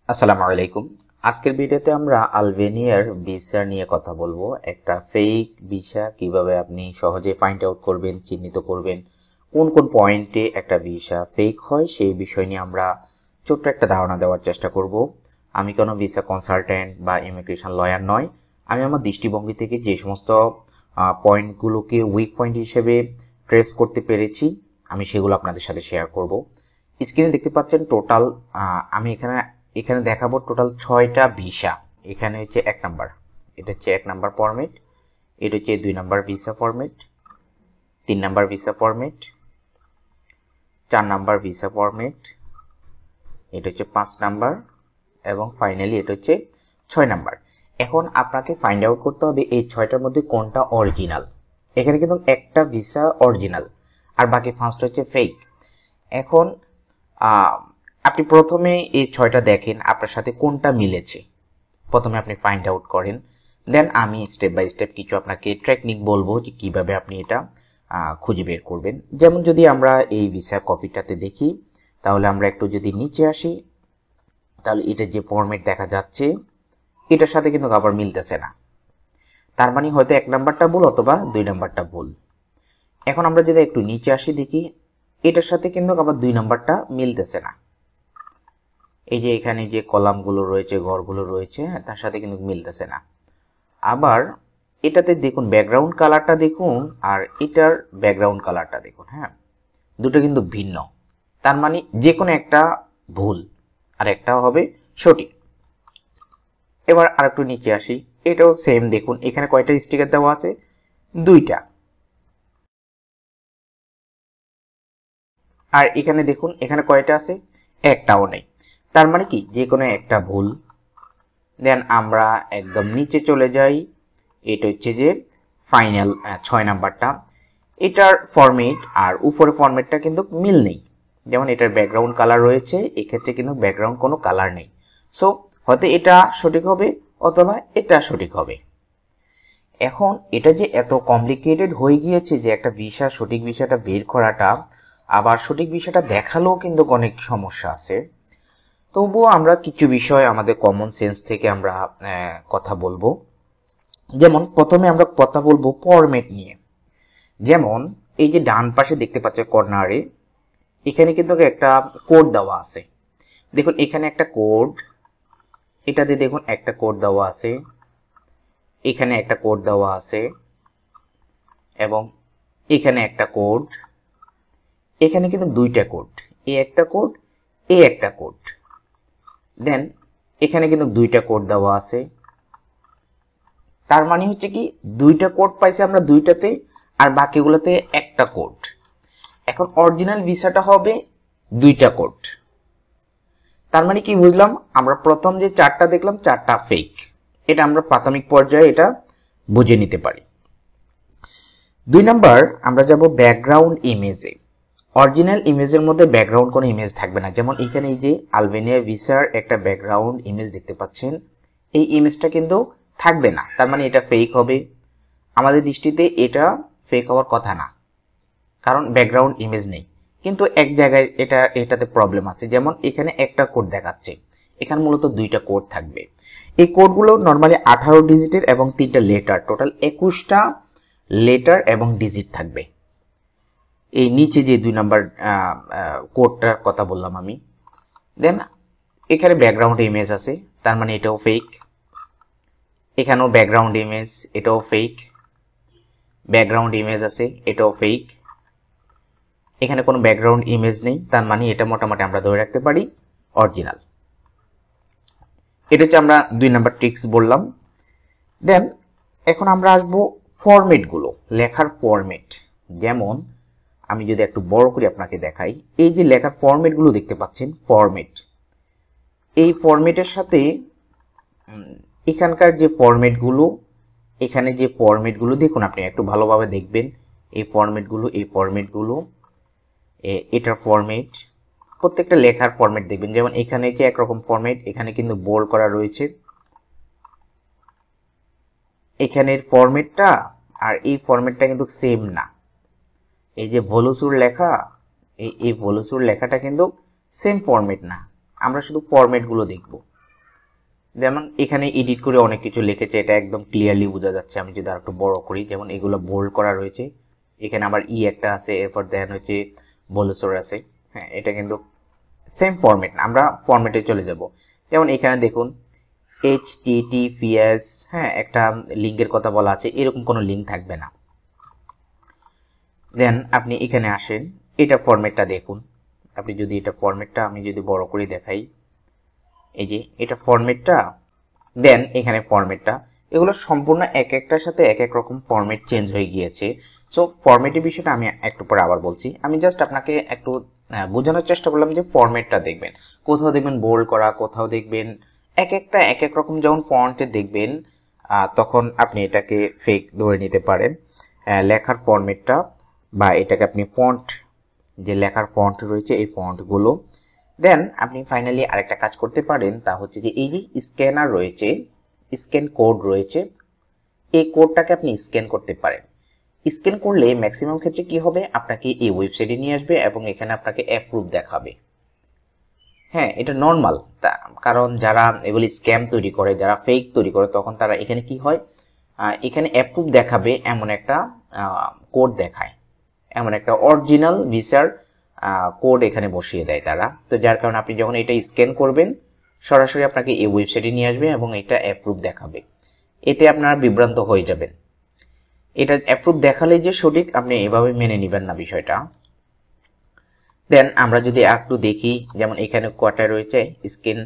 আসসালামু আলাইকুম। আজকের ভিডিওতে আমরা আলবেনিয়ার ভিসা নিয়ে কথা বলবো। একটা ফেক ভিসা কিভাবে আপনি সহজে ফাইন্ড আউট করবেন, চিহ্নিত করবেন, কোন কোন পয়েন্টে একটা ভিসা ফেক হয় সেই বিষয় নিয়ে আমরা ছোট্ট একটা ধারণা দেওয়ার চেষ্টা করব। আমি কোনো ভিসা কনসালটেন্ট বা ইমিগ্রেশন লয়ার নয়। আমি আমার দৃষ্টিভঙ্গি থেকে যে সমস্ত পয়েন্টগুলোকে উইক পয়েন্ট হিসেবে ট্রেস করতে পেরেছি আমি সেগুলো আপনাদের সাথে শেয়ার করব। স্ক্রিনে দেখতে পাচ্ছেন টোটাল আমি এখানে দেখাবো টোটাল 6টা ভিসা। এখানে হচ্ছে 1 নাম্বার, এটা হচ্ছে 1 নাম্বার ফরম্যাট, এটা হচ্ছে 2 number visa format, 3 number visa format, 4 number visa format, এটা হচ্ছে 5 নাম্বার এবং ফাইনালি এটা হচ্ছে 6 নাম্বার। এখন আপনাকে ফাইন্ড আউট করতে হবে এই 6টার মধ্যে কোনটা অরিজিনাল। এখানে কিন্তু একটা ভিসা অরিজিনাল আর বাকি 5টা হচ্ছে ফেক। এখন আপনি প্রথমে এই 6টা দেখেন আপনার সাথে কোনটা মিলেছে, প্রথমে আপনি ফাইন্ড আউট করেন। দেন আমি স্টেপ বাই স্টেপ কিছু আপনাকে টেকনিক বলবো যে কিভাবে আপনি এটা খুঁজে বের করবেন। যেমন যদি আমরা এই ভিসা কপিটাতে দেখি, তাহলে আমরা একটু যদি নিচে আসি, তাহলে এটা যে ফরম্যাট দেখা যাচ্ছে এটার সাথে কিন্তু আবার মিলতেছে না। তার মানে হয়তো 1 নাম্বারটা ভুল অথবা 2 নাম্বারটা ভুল। এখন আমরা যদি একটু নিচে আসি দেখি এটার সাথে কিন্তু আবার 2 নাম্বারটা মিলতেছে না। এই যে এখানে যে কলামগুলো রয়েছে, ঘরগুলো রয়েছে, তার সাথে কিন্তু মিলতেছে না। আবার এটাতে দেখুন ব্যাকগ্রাউন্ড কালারটা দেখুন আর এটার ব্যাকগ্রাউন্ড কালারটা দেখুন, হ্যাঁ দুটো কিন্তু ভিন্ন। তার মানে যে কোনো একটা ভুল আর একটা হবে সঠিক। এবার আরেকটু নিচে আসি, এটাও সেম দেখুন এখানে কয়টা স্টিকার দেওয়া আছে, 2টা। আর এখানে দেখুন এখানে কয়টা আছে, একটাও নেই। তার মানে কি যে কোনো একটা ভুল। দেন আমরা একদম নিচে চলে যাই, এটা হচ্ছে যে ফাইনাল 6 নাম্বারটা। এটার ফরম্যাট আর উপরে ফরম্যাটটা কিন্তু মিল নেই। যেমন এটার ব্যাকগ্রাউন্ড কালার রয়েছে, এক্ষেত্রে কিন্তু ব্যাকগ্রাউন্ড কোনো কালার নেই। সো হয়তো এটা সঠিক হবে অথবা এটা সঠিক হবে। এখন এটা যে এত কমপ্লিকেটেড হয়ে গিয়েছে যে একটা ভিসা সঠিক ভিসাটা বের করাটা, আবার সঠিক ভিসাটা দেখালেও কিন্তু অনেক সমস্যা আছে। তবুও আমরা কিছু বিষয় আমাদের কমন সেন্স থেকে আমরা কথা বলবো। যেমন প্রথমে আমরা কথা বলবো ফরম্যাট নিয়ে। যেমন এই যে ডান পাশে দেখতে পাচ্ছেন কর্নারে, এখানে কিন্তু একটা কোড দেওয়া আছে। দেখুন এখানে একটা কোড, এটাতে দেখুন একটা কোড দেওয়া আছে, এখানে একটা কোড দেওয়া আছে এবং এখানে একটা কোড। এখানে কিন্তু 2টা কোড, এ একটা কোড, এ একটা কোড। দেন এখানে কিন্তু 2টা কোড দেওয়া আছে। তার মানে হচ্ছে কি 2টা কোড পাইছি আমরা 2টাতে আর বাকিগুলোতে একটা কোড। এখন অরিজিনাল ভিসাটা হবে 2টা কোড। তার মানে কি বুঝলাম, আমরা প্রথম যে 4টা দেখলাম 4টা ফেক। এটা আমরা প্রাথমিক পর্যায়ে এটা বুঝে নিতে পারি। 2 নাম্বার আমরা যাব ব্যাকগ্রাউন্ড ইমেজে। অরিজিনাল ইমেজের মধ্যে ব্যাকগ্রাউন্ড কোনো ইমেজ থাকবে না। যেমন এখানে এই যে আলবেনিয়া ভিসার একটা ব্যাকগ্রাউন্ড ইমেজ দেখতে পাচ্ছেন, এই ইমেজটা কিন্তু থাকবে না। তার মানে এটা ফেক হবে। আমাদের দৃষ্টিতে এটা ফেক হওয়ার কথা না, কারণ ব্যাকগ্রাউন্ড ইমেজ নেই। কিন্তু এক জায়গায় এটাতে প্রবলেম আছে। যেমন এখানে একটা কোড দেখাচ্ছে, এখানে মূলত 2টা কোড থাকবে। এই কোডগুলো নর্মালি 18 ডিজিটের এবং 3টা লেটার, টোটাল 21টা লেটার এবং ডিজিট থাকবে। এই নিচে যে 2 নাম্বার কোডটার কথা বললাম আমি। দেন এখানে ব্যাকগ্রাউন্ড ইমেজ আছে, তার মানে এটাও ফেক। এখানেও ব্যাকগ্রাউন্ড ইমেজ, এটাও ফেক। ব্যাকগ্রাউন্ড ইমেজ আছে, এটাও ফেক। এখানে কোনো ব্যাকগ্রাউন্ড ইমেজ নেই, তার মানে এটা মোটামুটি আমরা ধরে রাখতে পারি অরিজিনাল। এটা হচ্ছে আমরা 2 নাম্বার ট্রিক্স বললাম। দেন এখন আমরা আসবো ফরম্যাটগুলো, লেখার ফরম্যাট। যেমন আমি যদি একটু বড় করে আপনাকে দেখাই, এই যে লেখার ফরম্যাটগুলো দেখতে পাচ্ছেন, ফরম্যাট, এই ফরম্যাটের সাথে এখানকার যে ফরম্যাটগুলো, এখানে যে ফরম্যাটগুলো দেখুন, আপনি একটু ভালোভাবে দেখবেন এই ফরম্যাটগুলো এটার ফরম্যাট, প্রত্যেকটা লেখার ফরম্যাট দেখবেন। যেমন এখানে যে একরকম ফরম্যাট, এখানে কিন্তু বোল্ড করা রয়েছে এখানের ফরম্যাটটা, আর এই ফরম্যাটটা কিন্তু সেম না। এই যে ভোলোসুর লেখা, এই ভোলোসুর লেখাটা কিন্তু সেম ফরম্যাট না। আমরা শুধু ফরম্যাটগুলো দেখব। যেমন এখানে এডিট করে অনেক কিছু লিখেছে, এটা একদম ক্লিয়ারলি বোঝা যাচ্ছে। আমি যদি আরেকটু বড় করি, যেমন এগুলো বোল্ড করা রয়েছে, এখানে আবার একটা আছে, এরপর দেন হচ্ছে বোলোসোর আছে। হ্যাঁ, এটা কিন্তু সেম ফরম্যাট না, আমরা ফরম্যাটে চলে যাব। যেমন এখানে দেখুন HTTPS, হ্যাঁ, একটা লিঙ্কের কথা বলা আছে, এরকম কোনো লিঙ্ক থাকবে না। দেন আপনি এখানে আসেন, এটা ফরম্যাটটা দেখুন। আপনি যদি এটা ফরম্যাটটা আমি যদি বড় করে দেখাই, এই যে এটা ফরম্যাটটা, দেন এখানে ফরম্যাটটা, এগুলো সম্পূর্ণ এক একটার সাথে এক এক রকম ফরম্যাট চেঞ্জ হয়ে গিয়েছে। সো ফরম্যাটের বিষয়টা আমি একটু পরে আবার বলছি। আমি জাস্ট আপনাকে একটু বোঝানোর চেষ্টা করলাম যে ফরম্যাটটা দেখবেন, কোথাও দেখবেন বোল্ড করা, কোথাও দেখবেন এক একটা এক এক রকম। যখন ফন্টে দেখবেন তখন আপনি এটাকে ফেক ধরে নিতে পারেন লেখার ফরম্যাটটা, বা এটাকে আপনি ফন্ট, যে লেখার ফন্ট রয়েছে এই ফন্টগুলো। দেন আপনি ফাইনালি আরেকটা কাজ করতে পারেন, তা হচ্ছে যে এই যে স্ক্যানার রয়েছে, স্ক্যান কোড রয়েছে, এই কোডটাকে আপনি স্ক্যান করতে পারেন। স্ক্যান করলে ম্যাক্সিমাম ক্ষেত্রে কি হবে, আপনাকে এই ওয়েবসাইটে নিয়ে আসবে এবং এখানে আপনাকে অ্যাপ্রুভ দেখাবে। হ্যাঁ, এটা নর্মাল, কারণ যারা এগুলি স্ক্যাম তৈরি করে, যারা ফেক তৈরি করে, তখন তারা এখানে কি হয়, এখানে অ্যাপ্রুভ দেখাবে এমন একটা কোড দেখায়, এমন একটা অরিজিনাল ভিসার কোড এখানে বসিয়ে দেয় তারা। তো যার কারণে আপনি যখন এটা স্ক্যান করবেন, সরাসরি আপনাকে এই ওয়েবসাইটে নিয়ে আসবে এবং এটা অ্যাপ্রুভ দেখাবে। এতে আপনারা বিভ্রান্ত হয়ে যাবেন। এটা অ্যাপ্রুভ দেখালে যে সঠিক, আপনি এভাবে মেনে নেবেন না বিষয়টা। দেন আমরা যদি একটু দেখি, যেমন এখানে কোয়াটা রয়েছে, স্ক্যান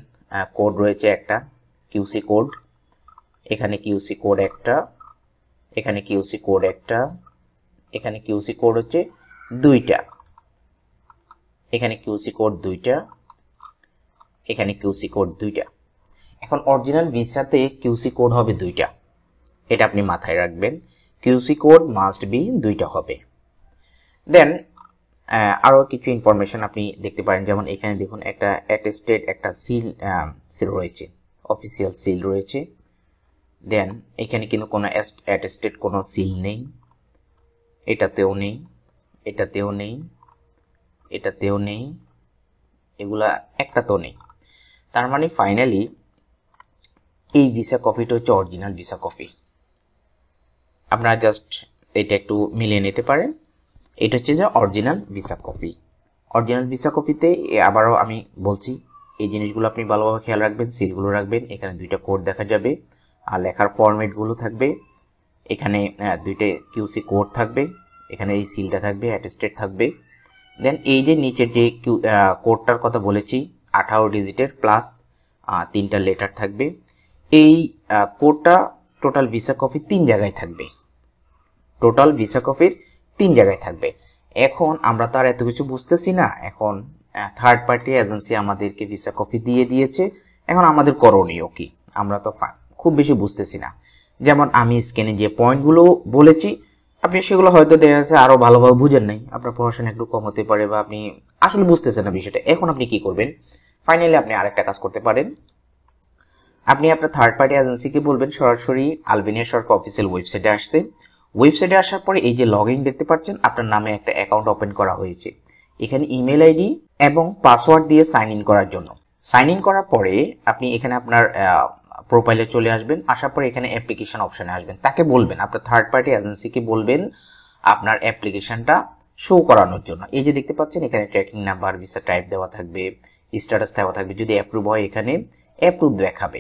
কোড রয়েছে একটা, কিউসি কোড, এখানে কিউসি কোড একটা, এখানে কিউসি কোড একটা, এখানে কিউসি কোড হচ্ছে দুইটা, এখানে কিউসি কোড দুইটা, এখানে কিউসি কোড দুইটা। এখন অরিজিনাল ভিসাতে কিউসি কোড হবে দুইটা, এটা আপনি মাথায় রাখবেন, কিউসি কোড মাস্ট বি দুইটা হবে। দেন আরো কিছু ইনফরমেশন আপনি দেখতে পারেন, যেমন এখানে দেখুন একটা অ্যাটেস্টেড একটা সিল রয়েছে, অফিসিয়াল সিল রয়েছে। দেন এখানে কিন্তু কোনো অ্যাটেস্টেড কোনো সিল নেই, এটাতেও নেই, এটাতেও নেই, এটাতেও নেই, এগুলা একটাতেও নেই। তার মানে ফাইনালি এই ভিসা কপিটা হচ্ছে অরিজিনাল ভিসা কপি। আপনারা জাস্ট এটা একটু মিলিয়ে নিতে পারেন, এটা হচ্ছে যে original visa copy. Original visa কপিতে আবারও আমি বলছি, এই জিনিসগুলো আপনি ভালোভাবে খেয়াল রাখবেন, সিলগুলো রাখবেন, এখানে দুইটা কোড দেখা যাবে, আর লেখার ফরম্যাটগুলো থাকবে, এখানে দুইটা কিউসি কোড থাকবে, এখানে এই সিলটা থাকবে, অ্যাটেস্টেড থাকবে। দেন এই যে নিচের যে কোডটার কথা বলেছি 18 ডিজিটের প্লাস 3টা লেটার থাকবে, এই কোডটা টোটাল ভিসা কপি 3 জায়গায় থাকবে, টোটাল ভিসা কপির 3 জায়গায় থাকবে। এখন আমরা তো আর এত কিছু বুঝতেছি না, এখন থার্ড পার্টি এজেন্সি আমাদেরকে ভিসা কপি দিয়ে দিয়েছে, এখন আমাদের করণীয় কি, আমরা তো খুব বেশি বুঝতেছি না। যেমন আমি স্ক্যানে যে পয়েন্টগুলো বলেছি, আপনি সেগুলো হয়তো দেখা যাচ্ছে আরো ভালোভাবে বুঝেন নাই, আপনার পড়াশোনা একটু কম হতে পারে, বা আপনি আসলে বুঝতেছেন না বিষয়টা। এখন আপনি কি করবেন, ফাইনালি আপনি আরেকটা কাজ করতে পারেন, আপনি আপনার থার্ড পার্টি এজেন্সিকে বলবেন সরাসরি আলবেনিয়া সরকার অফিসিয়াল ওয়েবসাইটে আসতে। ওয়েবসাইটে আসার পরে এই যে লগ ইন দেখতে পাচ্ছেন, আপনার নামে একটা অ্যাকাউন্ট ওপেন করা হয়েছে, এখানে ইমেল আইডি এবং পাসওয়ার্ড দিয়ে সাইন ইন করার জন্য। সাইন ইন করার পরে আপনি এখানে আপনার প্রোফাইলে চলে আসবেন, আসার পরে এখানে অ্যাপ্লিকেশন অপশনে আসবেন, তাকে বলবেন, আপনার থার্ড পার্টি এজেন্সিকে বলবেন আপনার অ্যাপ্লিকেশনটা শো করানোর জন্য। এই যে দেখতে পাচ্ছেন এখানে ট্র্যাকিং নাম্বার, ভিসা টাইপ দেওয়া থাকবে, স্ট্যাটাস দেওয়া থাকবে, যদি অ্যাপ্রুভ হয় এখানে অ্যাপ্রুভ দেখাবে।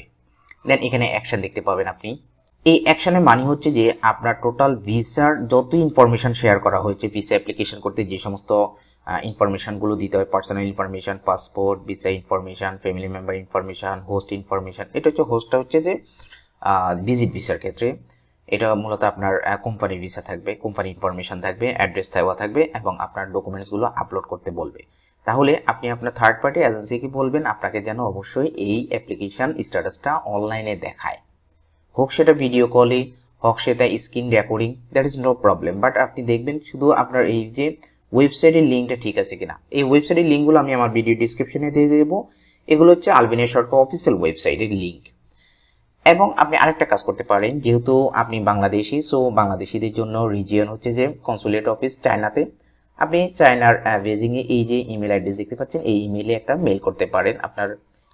দেন এখানে অ্যাকশন দেখতে পাবেন আপনি। এই অ্যাকশনের মানে হচ্ছে যে আপনার টোটাল ভিসার যত ইনফরমেশন শেয়ার করা হয়েছে, ভিসা অ্যাপ্লিকেশন করতে যে সমস্ত ইনফরমেশনগুলো দিতে হয়, personal information, passport, visa information, family member information, host information. এটা হচ্ছে হোস্টটা হচ্ছে যে ভিজিট ভিসার ক্ষেত্রে এটা মূলত আপনার কোম্পানির ভিসা থাকবে, কোম্পানি ইনফরমেশন থাকবে, অ্যাড্রেস দেওয়া থাকবে এবং আপনার ডকুমেন্টসগুলো আপলোড করতে বলবে। তাহলে আপনি আপনার থার্ড পার্টি এজেন্সিকে বলবেন আপনাকে যেন অবশ্যই এই অ্যাপ্লিকেশন স্ট্যাটাসটা অনলাইনে দেখায়, হোক সেটা ভিডিও কলে, হোক সেটা screen recording, that is no problem. But আপনি দেখবেন শুধু আপনার এই যে ওয়েবসাইটের লিঙ্কটা ঠিক আছে কিনা। এই ওয়েবসাইটের লিঙ্কগুলো আমি আমার ভিডিও ডিসক্রিপশনে দিয়ে দেবো, এগুলো হচ্ছে আলবেনিয়া সরকার অফিসিয়াল ওয়েবসাইটের লিঙ্ক। এবং আপনি আরেকটা কাজ করতে পারেন, যেহেতু আপনি বাংলাদেশি, সো বাংলাদেশিদের জন্য রিজিয়ন হচ্ছে যে কনসুলেট অফিস চায়নাতে, আপনি চায়নার বেজিং এ এই যে ইমেল অ্যাড্রেস দেখতে পাচ্ছেন, এই ইমেইলে একটা মেল করতে পারেন আপনার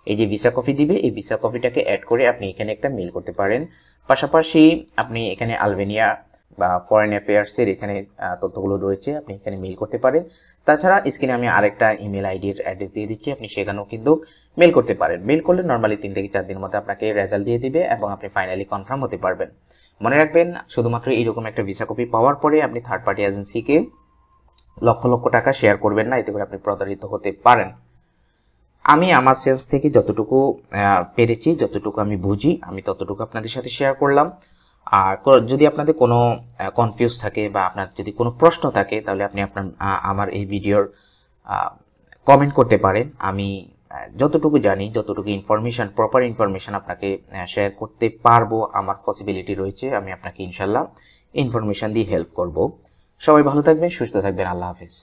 এই যে ভিসা কপি দিবে, এই ভিসা কপিটাকে অ্যাড করে আপনি এখানে একটা মেল করতে পারেন। পাশাপাশি আপনি এখানে আলবেনিয়া বা ফরেন অ্যাফেয়ার্সের এখানে তথ্যগুলো রয়েছে, আপনি এখানে মেল করতে পারেন। তাছাড়া স্ক্রিনে আমি আরেকটা ইমেল আইডির অ্যাড্রেস দিয়ে দিচ্ছি, আপনি সেখানেও কিন্তু মেল করতে পারেন। মেল করলে নর্মালি 3 থেকে 4 দিনের মধ্যে আপনাকে রেজাল্ট দিয়ে দিবে এবং আপনি ফাইনালি কনফার্ম হতে পারবেন। মনে রাখবেন, শুধুমাত্র এইরকম একটা ভিসা কপি পাওয়ার পরে আপনি থার্ড পার্টি এজেন্সিকে লক্ষ লক্ষ টাকা শেয়ার করবেন না, এতে করে আপনি প্রতারিত হতে পারেন। আমি আমার সেন্স থেকে যতটুকু পেরেছি, যতটুকু আমি বুঝি, আমি ততটুকু আপনাদের সাথে শেয়ার করলাম। আর যদি আপনাদের কোনো কনফিউজ থাকে বা আপনার যদি কোনো প্রশ্ন থাকে, তাহলে আপনি আমার এই ভিডিওর কমেন্ট করতে পারেন। আমি যতটুকু জানি, যতটুকু ইনফরমেশন, প্রপার ইনফরমেশন আপনাকে শেয়ার করতে পারবো, আমার পসিবিলিটি রয়েছে, আমি আপনাকে ইনশাল্লাহ ইনফরমেশন দিয়ে হেল্প করব। সবাই ভালো থাকবেন, সুস্থ থাকবেন, আল্লাহ হাফেজ।